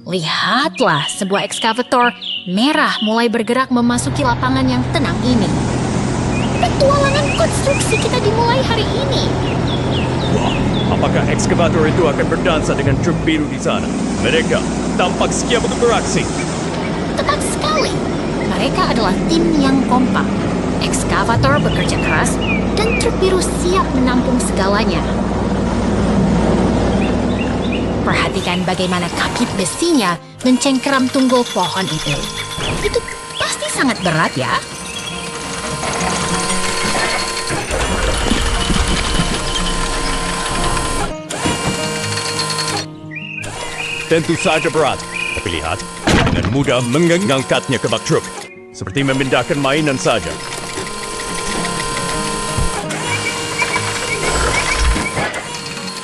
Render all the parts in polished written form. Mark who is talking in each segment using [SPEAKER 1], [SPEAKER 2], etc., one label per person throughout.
[SPEAKER 1] Lihatlah, sebuah ekskavator merah mulai bergerak memasuki lapangan yang tenang ini. Petualangan konstruksi kita dimulai hari ini.
[SPEAKER 2] Wah, apakah ekskavator itu akan berdansa dengan truk biru di sana? Mereka tampak siap untuk beraksi.
[SPEAKER 1] Tepat sekali. Mereka adalah tim yang kompak. Ekskavator bekerja keras dan truk biru siap menampung segalanya. Perhatikan bagaimana kapit besinya mencengkeram tunggul pohon itu. Itu pasti sangat berat ya.
[SPEAKER 2] Tentu saja berat, tapi lihat, dengan mudah mengangkatnya ke bak truk. Seperti memindahkan mainan saja.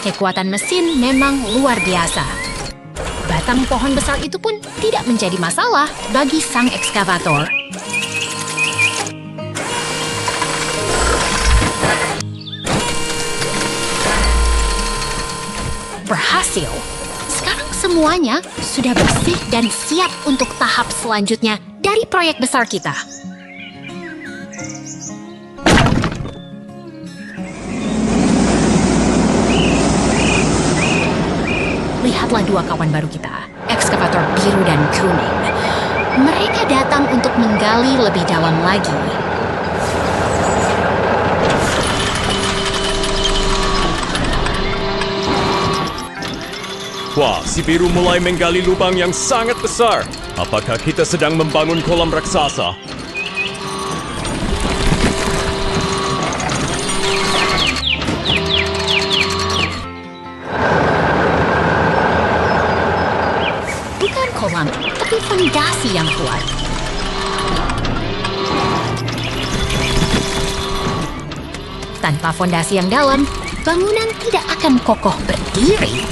[SPEAKER 1] Kekuatan mesin memang luar biasa. Batang pohon besar itu pun tidak menjadi masalah bagi sang ekskavator. Berhasil. Sekarang semuanya sudah bersih dan siap untuk tahap selanjutnya dari proyek besar kita. Lihatlah dua kawan baru kita, ekskavator biru dan kuning. Mereka datang untuk menggali lebih dalam lagi.
[SPEAKER 2] Wah, si biru mulai menggali lubang yang sangat besar. Apakah kita sedang membangun kolam raksasa?
[SPEAKER 1] Bukan kolam, tapi fondasi yang kuat. Tanpa fondasi yang dalam, bangunan tidak akan kokoh berdiri.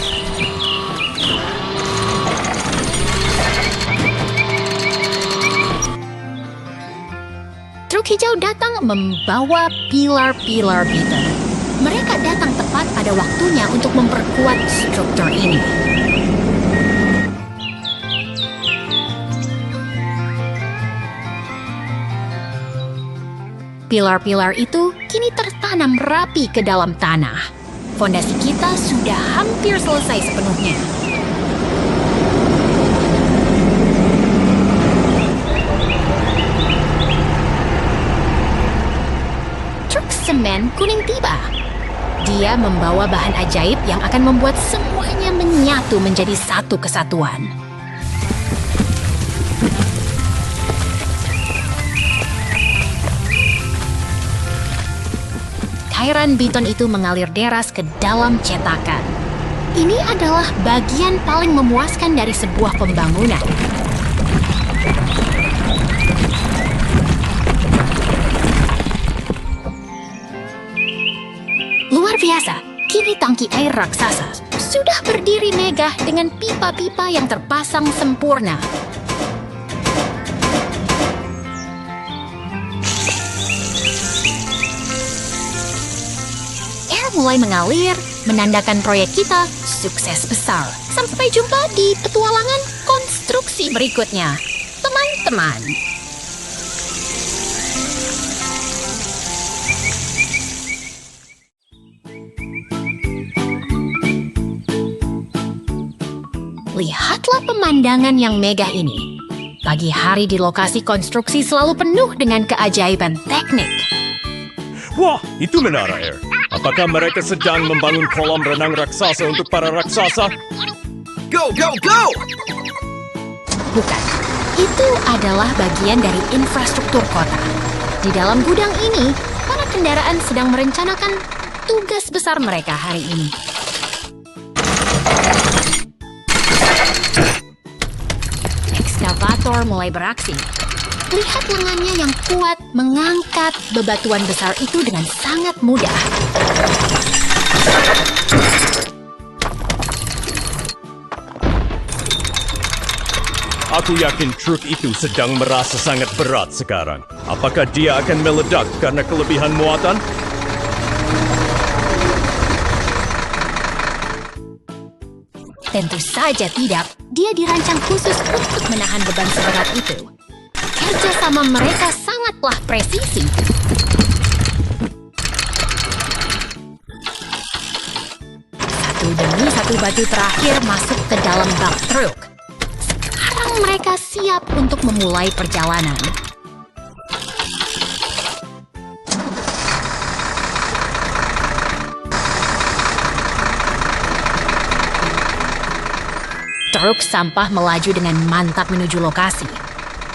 [SPEAKER 1] Truk hijau datang membawa pilar-pilar beton. Mereka datang tepat pada waktunya untuk memperkuat struktur ini. Pilar-pilar itu kini tertanam rapi ke dalam tanah. Fondasi kita sudah hampir selesai sepenuhnya. Truk semen kuning tiba. Dia membawa bahan ajaib yang akan membuat semuanya menyatu menjadi satu kesatuan. Cairan beton itu mengalir deras ke dalam cetakan. Ini adalah bagian paling memuaskan dari sebuah pembangunan. Luar biasa, kini tangki air raksasa sudah berdiri megah dengan pipa-pipa yang terpasang sempurna. Mulai mengalir, menandakan proyek kita sukses besar. Sampai jumpa di petualangan konstruksi berikutnya, teman-teman. Lihatlah pemandangan yang megah ini. Pagi hari di lokasi konstruksi selalu penuh dengan keajaiban teknik.
[SPEAKER 2] Wah, itu menara air. Apakah mereka sedang membangun kolam renang raksasa untuk para raksasa?
[SPEAKER 3] Go, go, go!
[SPEAKER 1] Bukan. Itu adalah bagian dari infrastruktur kota. Di dalam gudang ini, para kendaraan sedang merencanakan tugas besar mereka hari ini. Ekskavator mulai beraksi. Lihat lengannya yang kuat mengangkat bebatuan besar itu dengan sangat mudah.
[SPEAKER 2] Aku yakin truk itu sedang merasa sangat berat sekarang. Apakah dia akan meledak karena kelebihan muatan?
[SPEAKER 1] Tentu saja tidak. dia dirancang khusus untuk menahan beban seberat itu. Kerjasama mereka sangatlah presisi. Satu demi satu batu terakhir masuk ke dalam bak truk. Sekarang mereka siap untuk memulai perjalanan. Truk sampah melaju dengan mantap menuju lokasi.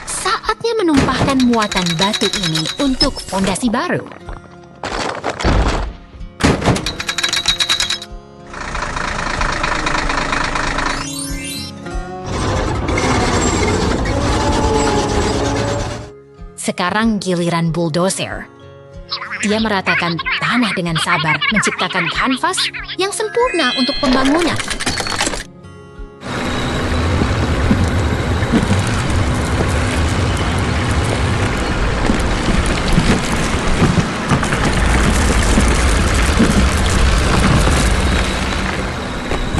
[SPEAKER 1] Saatnya menumpahkan muatan batu ini untuk fondasi baru. Sekarang giliran bulldozer. Dia meratakan tanah dengan sabar, menciptakan kanvas yang sempurna untuk pembangunan.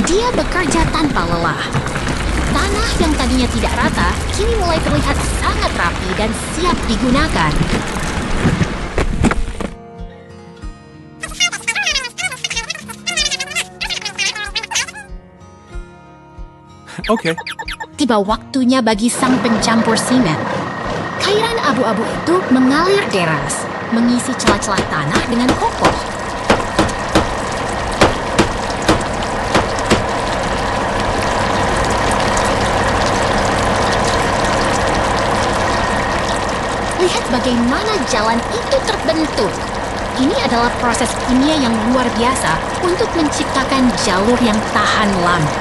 [SPEAKER 1] Dia bekerja tanpa lelah. Tanah yang tadinya tidak rata, kini mulai terlihat sangat rapi dan siap digunakan.
[SPEAKER 3] Okay.
[SPEAKER 1] Tiba waktunya bagi sang pencampur simen. Cairan abu-abu itu mengalir deras, mengisi celah-celah tanah dengan kokoh. Lihat bagaimana jalan itu terbentuk. Ini adalah proses kimia yang luar biasa untuk menciptakan jalur yang tahan lama.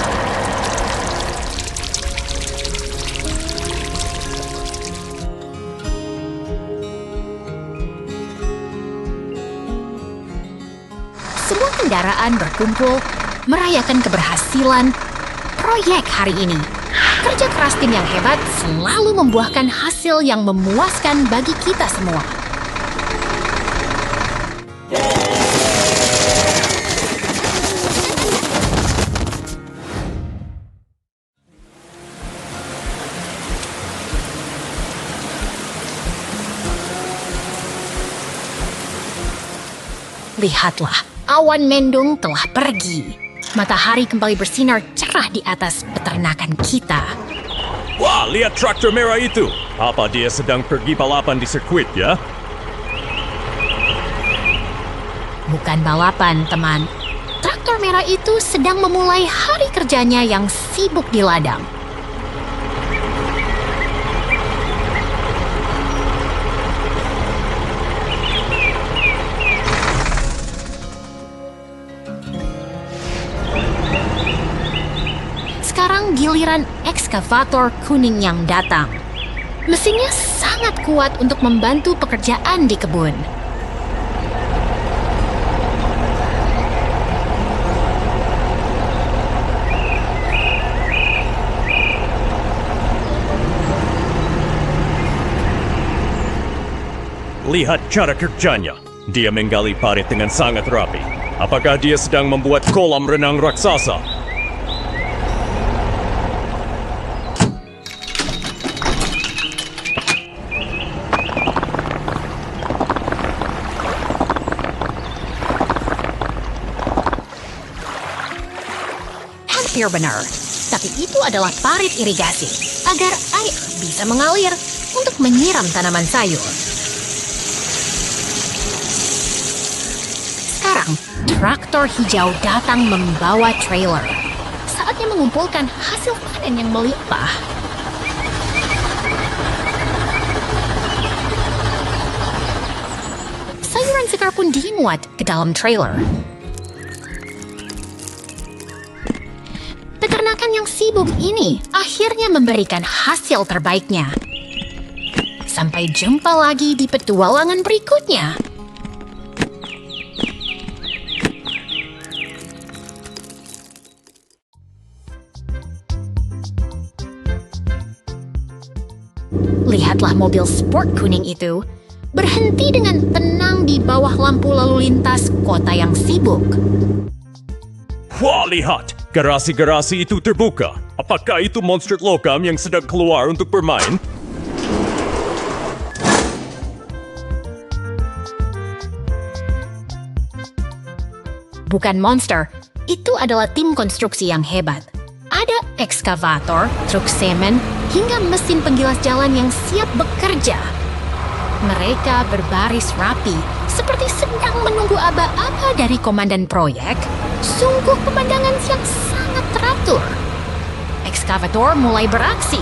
[SPEAKER 1] Semua kendaraan berkumpul merayakan keberhasilan proyek hari ini. Kerja keras tim yang hebat selalu membuahkan hasil yang memuaskan bagi kita semua. Lihatlah, awan mendung telah pergi. Matahari kembali bersinar cerah di atas peternakan kita.
[SPEAKER 2] Wah, lihat traktor merah itu. Apa dia sedang pergi balapan di sirkuit ya?
[SPEAKER 1] Bukan balapan, teman. Traktor merah itu sedang memulai hari kerjanya yang sibuk di ladang. Sekarang giliran ekskavator kuning yang datang. Mesinnya sangat kuat untuk membantu pekerjaan di kebun.
[SPEAKER 2] Lihat cara kerjanya. Dia menggali parit dengan sangat rapi. Apakah dia sedang membuat kolam renang raksasa?
[SPEAKER 1] Hampir benar, tapi itu adalah parit irigasi agar air bisa mengalir untuk menyiram tanaman sayur. Sekarang, traktor hijau datang membawa trailer. Saatnya mengumpulkan hasil panen yang melimpah. Sayuran segar pun dimuat ke dalam trailer. Peternakan yang sibuk ini akhirnya memberikan hasil terbaiknya. Sampai jumpa lagi di petualangan berikutnya. Lihatlah mobil sport kuning itu berhenti dengan tenang di bawah lampu lalu lintas kota yang sibuk.
[SPEAKER 2] Wah, lihat! Garasi-garasi itu terbuka. Apakah itu monster logam yang sedang keluar untuk bermain?
[SPEAKER 1] Bukan monster, itu adalah tim konstruksi yang hebat. Ada ekskavator, truk semen, hingga mesin penggilas jalan yang siap bekerja. Mereka berbaris rapi, seperti sedang menunggu aba-aba dari komandan proyek. Sungguh pemandangan yang sangat teratur. Ekskavator mulai beraksi.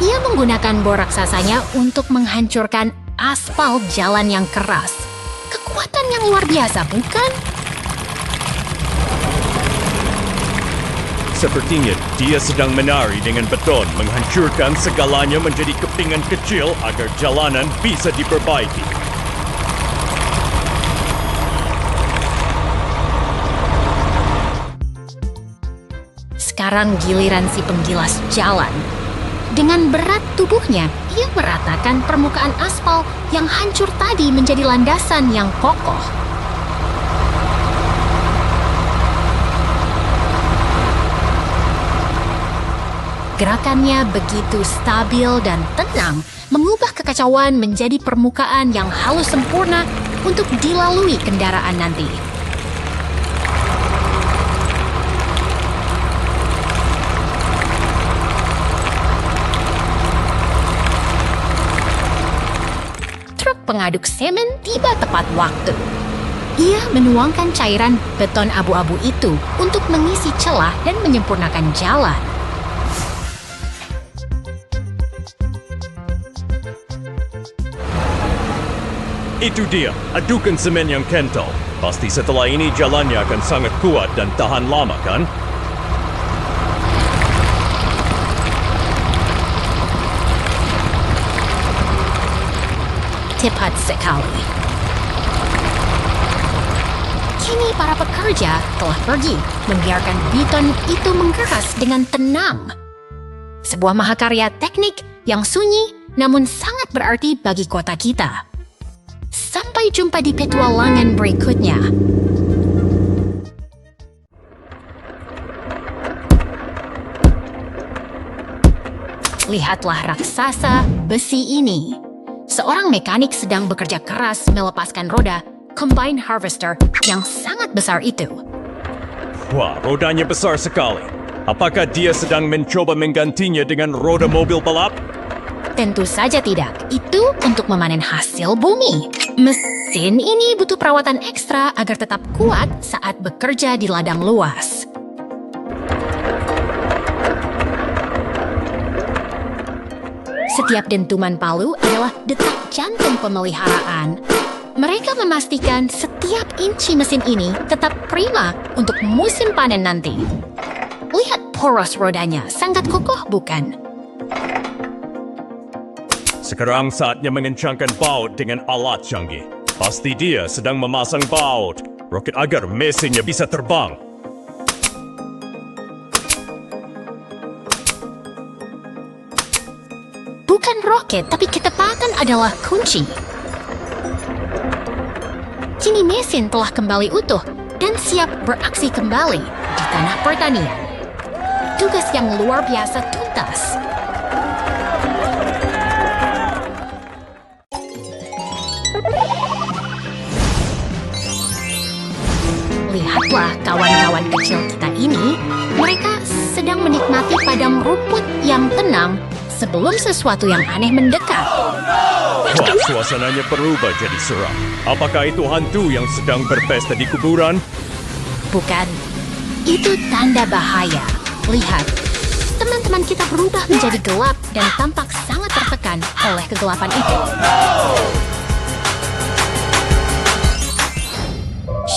[SPEAKER 1] Ia menggunakan bor raksasanya untuk menghancurkan aspal jalan yang keras. Kekuatan yang luar biasa, bukan?
[SPEAKER 2] Sepertinya dia sedang menari dengan beton, menghancurkan segalanya menjadi kepingan kecil agar jalanan bisa diperbaiki.
[SPEAKER 1] Sekarang giliran si penggilas jalan. Dengan berat tubuhnya, ia meratakan permukaan aspal yang hancur tadi menjadi landasan yang kokoh. Gerakannya begitu stabil dan tenang, mengubah kekacauan menjadi permukaan yang halus sempurna untuk dilalui kendaraan nanti. Truk pengaduk semen tiba tepat waktu. Ia menuangkan cairan beton abu-abu itu untuk mengisi celah dan menyempurnakan jalan.
[SPEAKER 2] Itu dia, adukan semen yang kental. Pasti setelah ini jalannya akan sangat kuat dan tahan lama, kan?
[SPEAKER 1] Tepat sekali. Kini para pekerja telah pergi, membiarkan beton itu menggeras dengan tenang. Sebuah mahakarya teknik yang sunyi namun sangat berarti bagi kota kita. Sampai jumpa di petualangan berikutnya. Lihatlah raksasa besi ini. Seorang mekanik sedang bekerja keras melepaskan roda combine harvester yang sangat besar itu.
[SPEAKER 2] Wah, rodanya besar sekali. Apakah dia sedang mencoba menggantinya dengan roda mobil balap?
[SPEAKER 1] Tentu saja tidak. Itu untuk memanen hasil bumi. Mesin ini butuh perawatan ekstra agar tetap kuat saat bekerja di ladang luas. Setiap dentuman palu adalah detak jantung pemeliharaan. Mereka memastikan setiap inci mesin ini tetap prima untuk musim panen nanti. Lihat poros rodanya, sangat kokoh bukan?
[SPEAKER 2] Sekarang saatnya mengencangkan baut dengan alat canggih. Pasti dia sedang memasang baut roket agar mesinnya bisa terbang.
[SPEAKER 1] Bukan roket, tapi ketepatan adalah kunci. Kini mesin telah kembali utuh dan siap beraksi kembali di tanah pertanian. Tugas yang luar biasa tuntas. Lihatlah kawan-kawan kecil kita ini, mereka sedang menikmati padang rumput yang tenang sebelum sesuatu yang aneh mendekat.
[SPEAKER 2] Wah, suasananya berubah jadi seram. Apakah itu hantu yang sedang berpesta di kuburan?
[SPEAKER 1] Bukan, itu tanda bahaya. Lihat, teman-teman kita berubah menjadi gelap dan tampak sangat tertekan oleh kegelapan itu.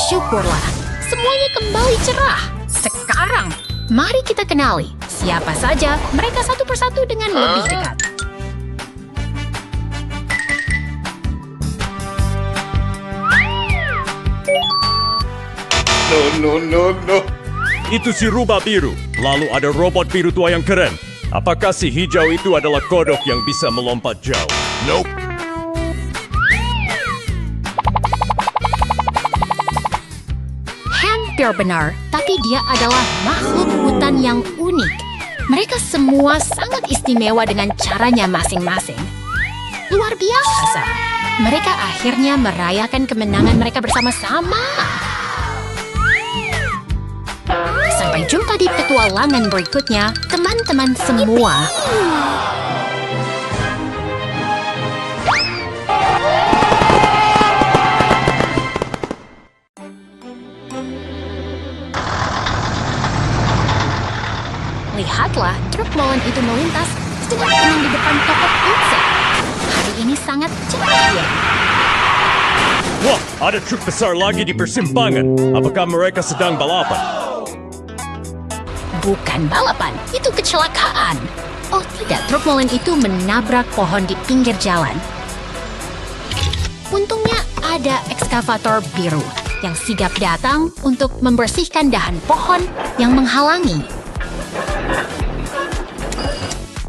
[SPEAKER 1] Syukurlah, semuanya kembali cerah. Sekarang, mari kita kenali siapa saja mereka satu persatu dengan lebih dekat.
[SPEAKER 2] No. Itu si rubah biru. Lalu ada robot biru tua yang keren. Apakah si hijau itu adalah kodok yang bisa melompat jauh? Nope.
[SPEAKER 1] hampir benar, tapi dia adalah makhluk hutan yang unik. Mereka semua sangat istimewa dengan caranya masing-masing. Luar biasa. Mereka akhirnya merayakan kemenangan mereka bersama-sama. Sampai jumpa di petualangan berikutnya, teman-teman semua. Lihatlah, truk molen itu melintas sedang tenang di depan toko pizza. Hari ini sangat ceria.
[SPEAKER 2] Wah, ada truk besar lagi di persimpangan. Apakah mereka sedang balapan?
[SPEAKER 1] Bukan balapan, itu kecelakaan. Oh tidak, truk molen itu menabrak pohon di pinggir jalan. Untungnya ada ekskavator biru yang sigap datang untuk membersihkan dahan pohon yang menghalangi.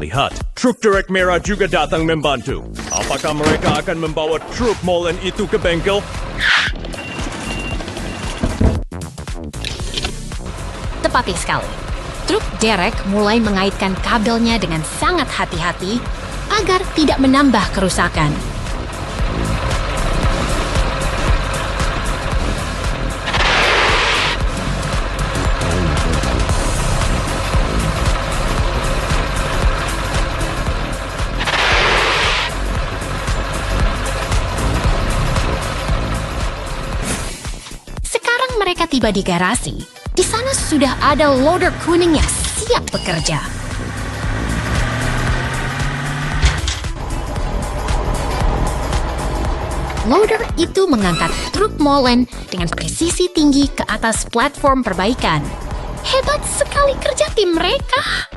[SPEAKER 2] Lihat, truk derek merah juga datang membantu. Apakah mereka akan membawa truk molen itu ke bengkel?
[SPEAKER 1] Tepatnya sekali. Truk derek mulai mengaitkan kabelnya dengan sangat hati-hati agar tidak menambah kerusakan. Mereka tiba di garasi. Di sana sudah ada loader kuning yang siap bekerja. Loader itu mengangkat truk molen dengan presisi tinggi ke atas platform perbaikan. Hebat sekali kerja tim mereka.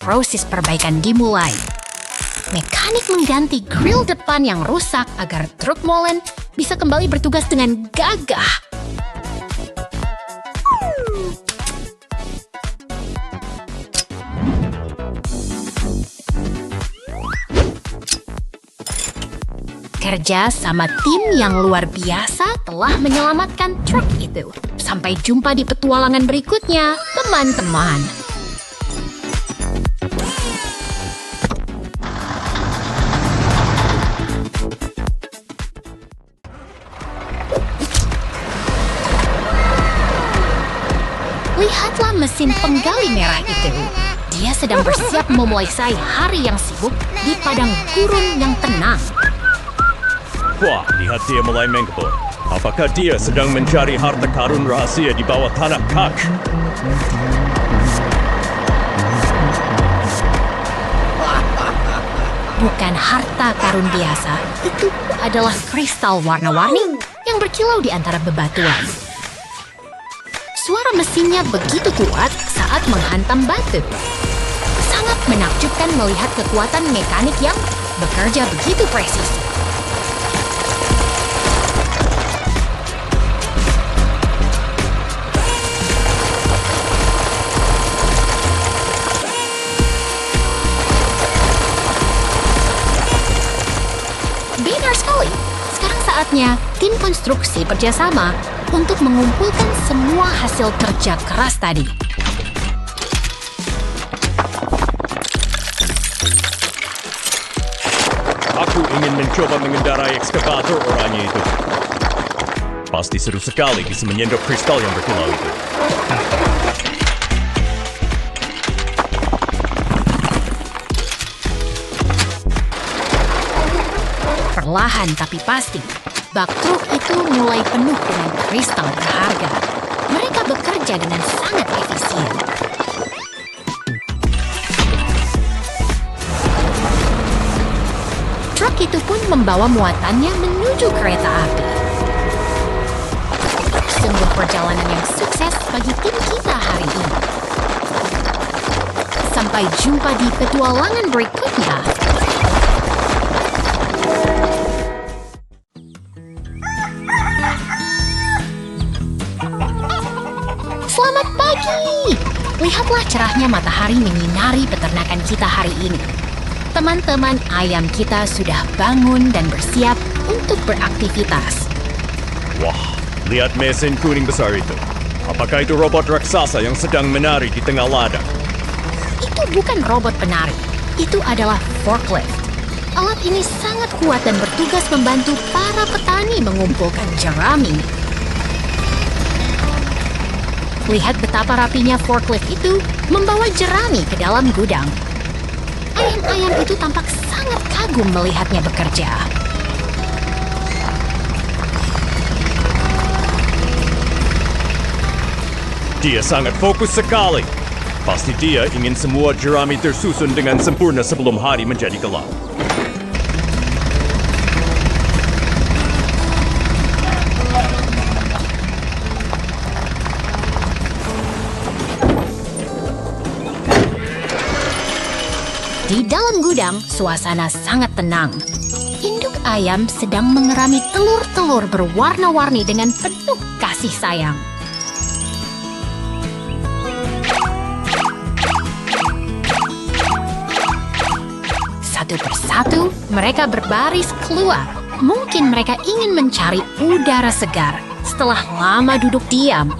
[SPEAKER 1] Proses perbaikan dimulai. Mekanik mengganti grill depan yang rusak agar truk molen bisa kembali bertugas dengan gagah. Kerja sama tim yang luar biasa telah menyelamatkan truk itu. Sampai jumpa di petualangan berikutnya, teman-teman. Lihatlah mesin penggali merah itu. Dia sedang bersiap memulai hari yang sibuk di padang gurun yang tenang.
[SPEAKER 2] Wah, lihat dia mulai mengkebun. Apakah dia sedang mencari harta karun rahasia di bawah tanah kak?
[SPEAKER 1] Bukan harta karun biasa, itu adalah kristal warna-warni yang berkilau di antara bebatuan. Suara mesinnya begitu kuat saat menghantam batu. Sangat menakjubkan melihat kekuatan mekanik yang bekerja begitu presisi. Benar sekali. Sekarang saatnya tim konstruksi kerjasama untuk mengumpulkan semua hasil kerja keras tadi.
[SPEAKER 2] Aku ingin mencoba mengendarai ekskavator oranye itu. Pasti seru sekali bisa menyendok kristal yang berkilau itu.
[SPEAKER 1] Perlahan tapi pasti, bak truk itu mulai penuh dengan kristal berharga. Mereka bekerja dengan sangat efisien. Truk itu pun membawa muatannya menuju kereta api. Sungguh perjalanan yang sukses bagi tim kita hari ini. Sampai jumpa di petualangan berikutnya. Selamat pagi! Lihatlah cerahnya matahari menyinari peternakan kita hari ini. Teman-teman ayam kita sudah bangun dan bersiap untuk beraktivitas.
[SPEAKER 2] Wah, lihat mesin kuning besar itu. Apakah itu robot raksasa yang sedang menari di tengah ladang?
[SPEAKER 1] Itu bukan robot penari, itu adalah forklift. Alat ini sangat kuat dan bertugas membantu para petani mengumpulkan jerami. Lihat betapa rapinya forklift itu membawa jerami ke dalam gudang. Ayam-ayam itu tampak sangat kagum melihatnya bekerja.
[SPEAKER 2] Dia sangat fokus sekali. Pasti dia ingin semua jerami tersusun dengan sempurna sebelum hari menjadi gelap.
[SPEAKER 1] Di dalam gudang, suasana sangat tenang. Induk ayam sedang mengerami telur-telur berwarna-warni dengan penuh kasih sayang. Satu persatu, mereka berbaris keluar. Mungkin mereka ingin mencari udara segar setelah lama duduk diam.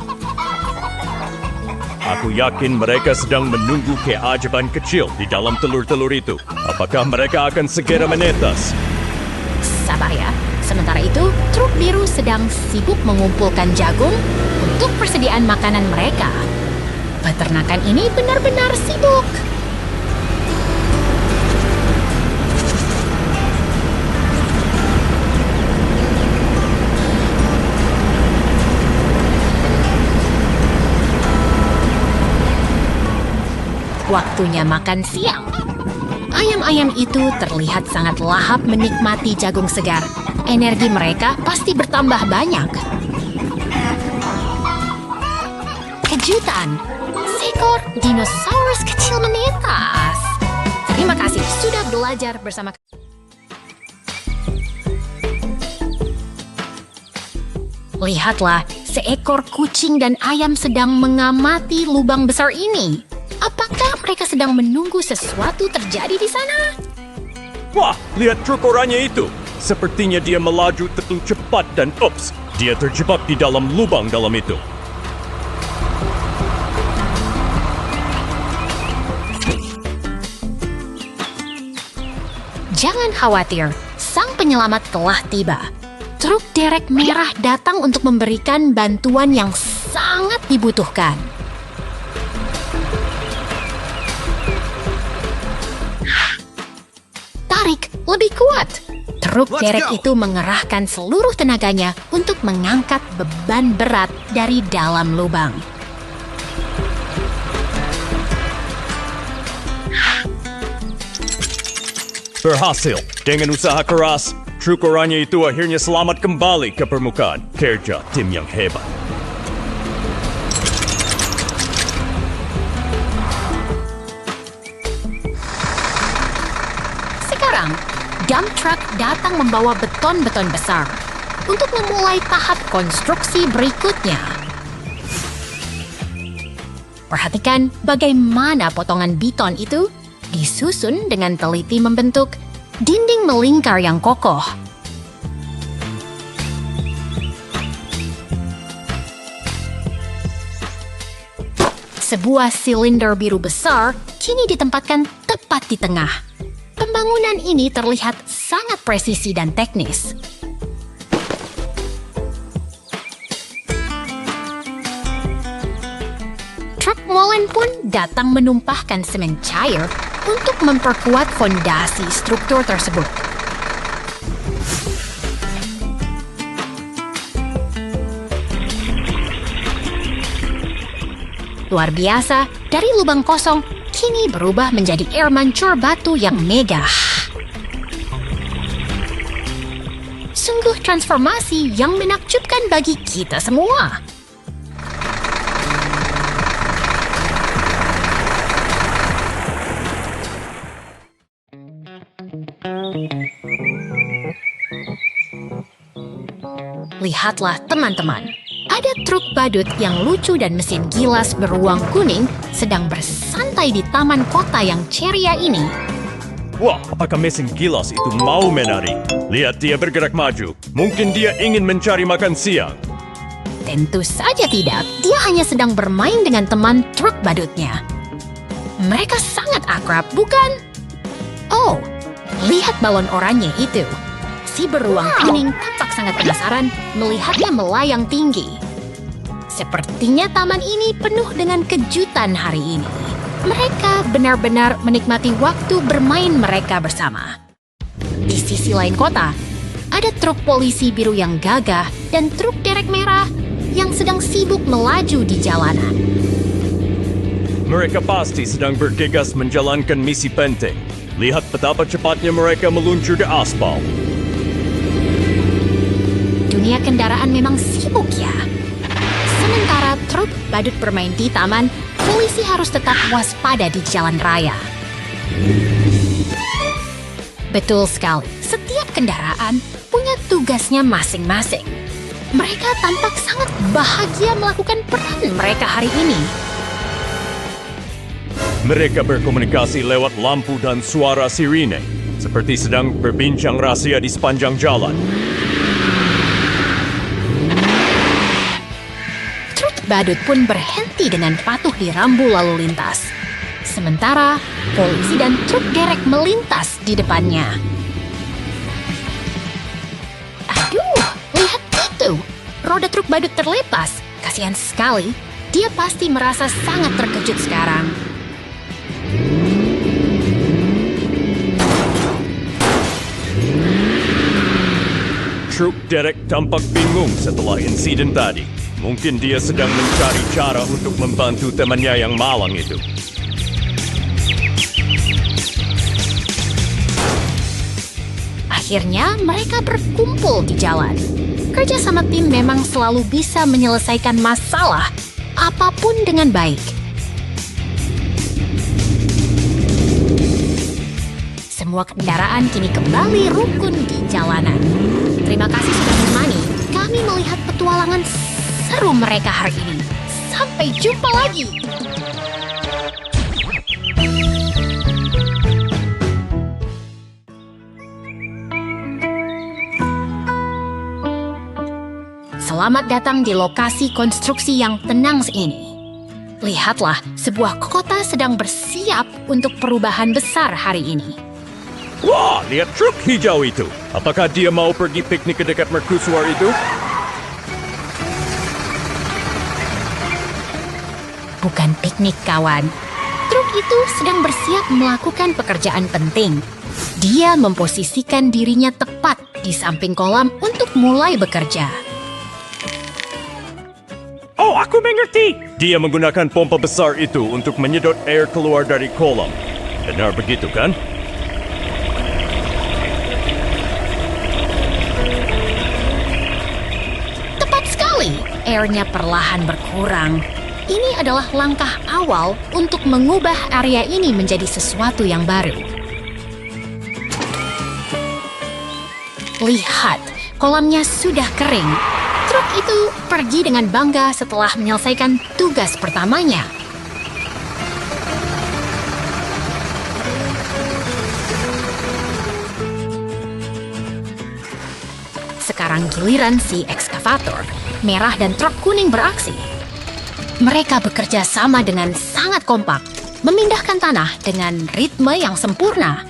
[SPEAKER 2] Aku yakin mereka sedang menunggu keajaiban kecil di dalam telur-telur itu. Apakah mereka akan segera menetas?
[SPEAKER 1] Sabar ya. Sementara itu, truk biru sedang sibuk mengumpulkan jagung untuk persediaan makanan mereka. Peternakan ini benar-benar sibuk. Waktunya makan siang. Ayam-ayam itu terlihat sangat lahap menikmati jagung segar. Energi mereka pasti bertambah banyak. Kejutan! Seekor dinosaurus kecil menetas. Terima kasih sudah belajar bersama. Lihatlah, seekor kucing dan ayam sedang mengamati lubang besar ini. Apakah mereka sedang menunggu sesuatu terjadi di sana?
[SPEAKER 2] Wah, lihat truk oranye itu. Sepertinya dia melaju terlalu cepat dan ups, dia terjebak di dalam lubang dalam itu.
[SPEAKER 1] Jangan khawatir, sang penyelamat telah tiba. Truk derek merah datang untuk memberikan bantuan yang sangat dibutuhkan. Tarik lebih kuat. Truk derek itu mengerahkan seluruh tenaganya untuk mengangkat beban berat dari dalam lubang.
[SPEAKER 2] Berhasil. Dengan usaha keras, truk oranye itu akhirnya selamat kembali ke permukaan. Kerja tim yang hebat.
[SPEAKER 1] Sekarang, dump truck datang membawa beton-beton besar untuk memulai tahap konstruksi berikutnya. Perhatikan bagaimana potongan beton itu disusun dengan teliti membentuk dinding melingkar yang kokoh. Sebuah silinder biru besar kini ditempatkan tepat di tengah. Pembangunan ini terlihat sangat presisi dan teknis. Truk molen pun datang menumpahkan semen cair untuk memperkuat fondasi struktur tersebut. Luar biasa, dari lubang kosong kini berubah menjadi air mancur batu yang megah. Sungguh transformasi yang menakjubkan bagi kita semua. Lihatlah teman-teman, ada truk badut yang lucu dan mesin gilas beruang kuning sedang bersantai di taman kota yang ceria ini.
[SPEAKER 2] Wah, apakah mesin gilas itu mau menari? Lihat dia bergerak maju. Mungkin dia ingin mencari makan siang.
[SPEAKER 1] Tentu saja tidak, dia hanya sedang bermain dengan teman truk badutnya. Mereka sangat akrab, bukan? Oh, lihat balon oranye itu. Si beruang kuning tampak sangat penasaran melihatnya melayang tinggi. Sepertinya taman ini penuh dengan kejutan hari ini. Mereka benar-benar menikmati waktu bermain mereka bersama. Di sisi lain kota, ada truk polisi biru yang gagah dan truk derek merah yang sedang sibuk melaju di jalanan.
[SPEAKER 2] Mereka pasti sedang bergegas menjalankan misi penting. Lihat betapa cepatnya mereka meluncur di aspal.
[SPEAKER 1] Dunia kendaraan memang sibuk ya. Sementara truk badut bermain di taman, polisi harus tetap waspada di jalan raya. Betul sekali, setiap kendaraan punya tugasnya masing-masing. Mereka tampak sangat bahagia melakukan peran mereka hari ini.
[SPEAKER 2] Mereka berkomunikasi lewat lampu dan suara sirine, seperti sedang berbincang rahasia di sepanjang jalan.
[SPEAKER 1] Truk badut pun berhenti dengan patuh di rambu lalu lintas. Sementara polisi dan truk derek melintas di depannya. Aduh, lihat itu! Roda truk badut terlepas. Kasihan sekali, dia pasti merasa sangat terkejut sekarang.
[SPEAKER 2] Truk derek tampak bingung setelah insiden tadi. Mungkin dia sedang mencari cara untuk membantu temannya yang malang itu.
[SPEAKER 1] Akhirnya mereka berkumpul di jalan. Kerja sama tim memang selalu bisa menyelesaikan masalah apapun dengan baik. Semua kendaraan kini kembali rukun di jalanan. Terima kasih sudah menemani. Kami melihat petualangan seru mereka hari ini. Sampai jumpa lagi. Selamat datang di lokasi konstruksi yang tenang ini. Lihatlah, sebuah kota sedang bersiap untuk perubahan besar hari ini.
[SPEAKER 2] Wah, lihat truk hijau itu. Apakah dia mau pergi piknik ke dekat mercusuar itu?
[SPEAKER 1] Bukan piknik, kawan. Truk itu sedang bersiap melakukan pekerjaan penting. Dia memposisikan dirinya tepat di samping kolam untuk mulai bekerja.
[SPEAKER 2] Oh, aku mengerti. Dia menggunakan pompa besar itu untuk menyedot air keluar dari kolam. Benar begitu, kan?
[SPEAKER 1] Tepat sekali. Airnya perlahan berkurang. Ini adalah langkah awal untuk mengubah area ini menjadi sesuatu yang baru. Lihat, kolamnya sudah kering. Truk itu pergi dengan bangga setelah menyelesaikan tugas pertamanya. Sekarang giliran si ekskavator, merah dan truk kuning beraksi. Mereka bekerja sama dengan sangat kompak, memindahkan tanah dengan ritme yang sempurna.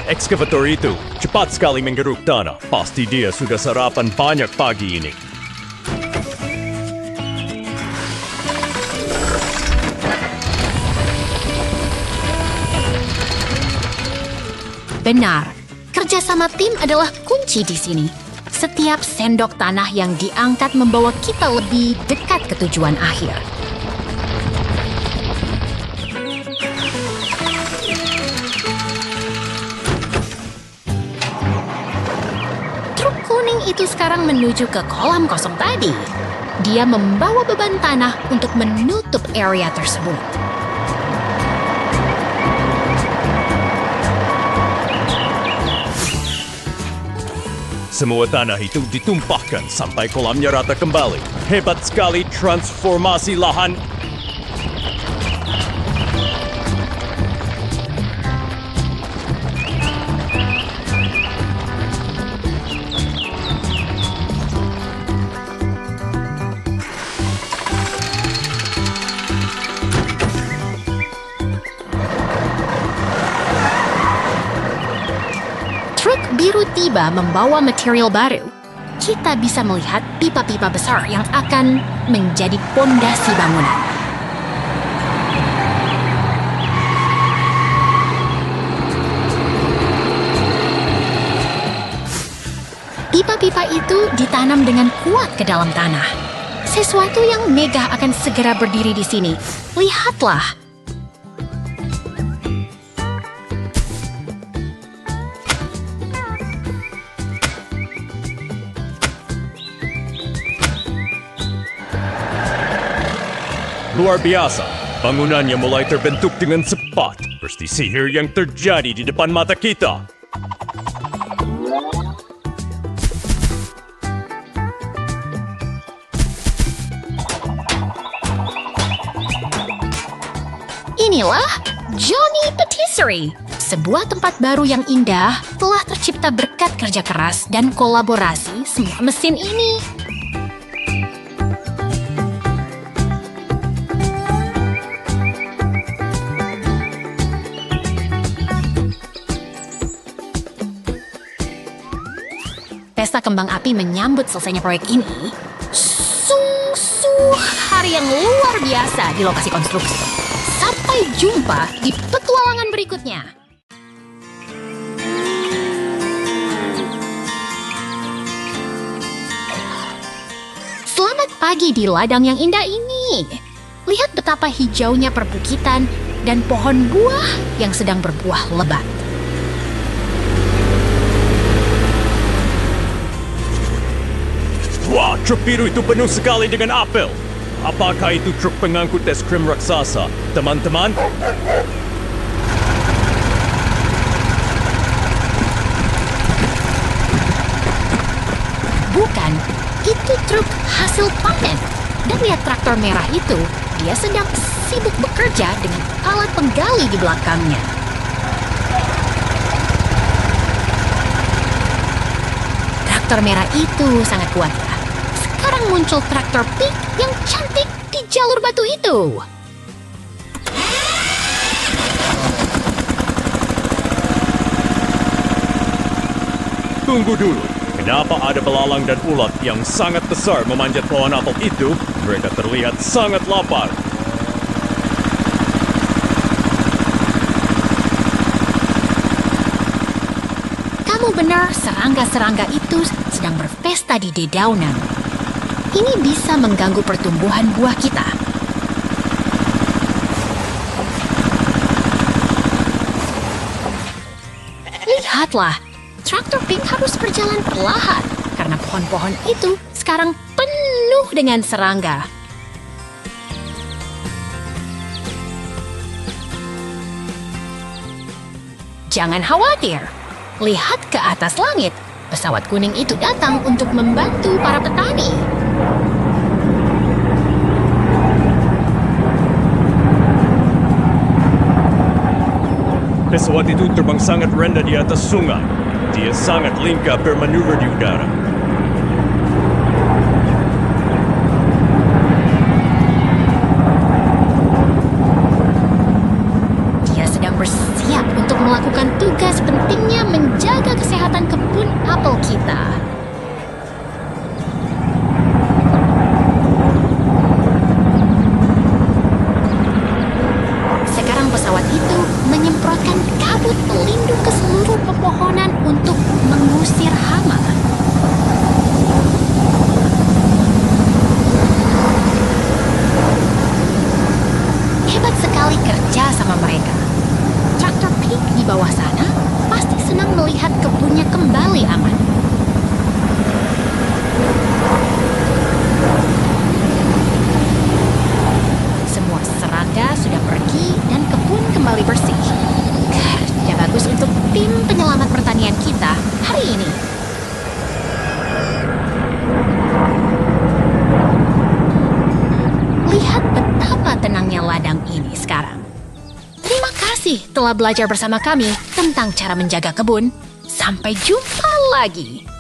[SPEAKER 2] Ekskavator itu cepat sekali menggeruk tanah. Pasti dia sudah sarapan banyak pagi ini.
[SPEAKER 1] Benar, kerjasama tim adalah kunci di sini. Setiap sendok tanah yang diangkat membawa kita lebih dekat ke tujuan akhir. Truk kuning itu sekarang menuju ke kolam kosong tadi. Dia membawa beban tanah untuk menutup area tersebut.
[SPEAKER 2] Semua tanah itu ditumpahkan sampai kolamnya rata kembali. Hebat sekali transformasi lahan.
[SPEAKER 1] Truk biru tiba membawa material baru. Kita bisa melihat pipa-pipa besar yang akan menjadi pondasi bangunan. Pipa-pipa itu ditanam dengan kuat ke dalam tanah. Sesuatu yang megah akan segera berdiri di sini. Lihatlah.
[SPEAKER 2] Luar biasa, bangunannya mulai terbentuk dengan cepat. Seperti sihir yang terjadi di depan mata kita.
[SPEAKER 1] Inilah Johnny Patisserie, sebuah tempat baru yang indah telah tercipta berkat kerja keras dan kolaborasi semua mesin ini. Pesta kembang api menyambut selesainya proyek ini. Sungguh hari yang luar biasa di lokasi konstruksi. Sampai jumpa di petualangan berikutnya. Selamat pagi di ladang yang indah ini. Lihat betapa hijaunya perbukitan dan pohon buah yang sedang berbuah lebat.
[SPEAKER 2] Wah, truk biru itu penuh sekali dengan apel. Apakah itu truk pengangkut es krim raksasa, teman-teman?
[SPEAKER 1] Bukan, itu truk hasil panen. Dan lihat traktor merah itu, dia sedang sibuk bekerja dengan alat penggali di belakangnya. Traktor merah itu sangat kuat ya. Sekarang muncul traktor pink yang cantik di jalur batu itu.
[SPEAKER 2] Tunggu dulu. Kenapa ada belalang dan ulat yang sangat besar memanjat pohon apel itu? Mereka terlihat sangat lapar.
[SPEAKER 1] Kamu benar, serangga-serangga itu sedang berpesta di dedaunan. Ini bisa mengganggu pertumbuhan buah kita. Lihatlah, traktor pink harus berjalan perlahan karena pohon-pohon itu sekarang penuh dengan serangga. Jangan khawatir, lihat ke atas langit. Pesawat kuning itu datang untuk membantu para petani.
[SPEAKER 2] Pesawat itu terbang sangat rendah di atas sungai. Dia sangat lincah bermanuver di udara.
[SPEAKER 1] Dia sedang bersiap untuk melakukan tugas pentingnya menjaga kesehatan kebun apel kita. Sekarang pesawat itu menyemprotkan kabut pelindung ke seluruh pepohonan untuk mengusir hama. Hebat sekali kerja sama mereka. Traktor pink di bawah sana pasti senang melihat kebunnya kembali aman. kasih telah belajar bersama kami tentang cara menjaga kebun. Sampai jumpa lagi.